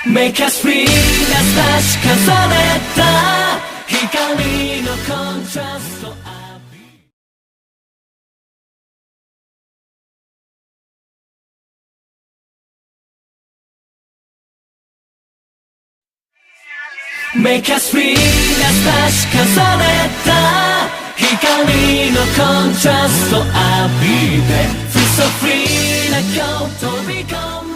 Make us free な差し重ねた光のコントラストMake us free な差し重ねた光のコントラスト浴びて Feel so free な今日飛び込む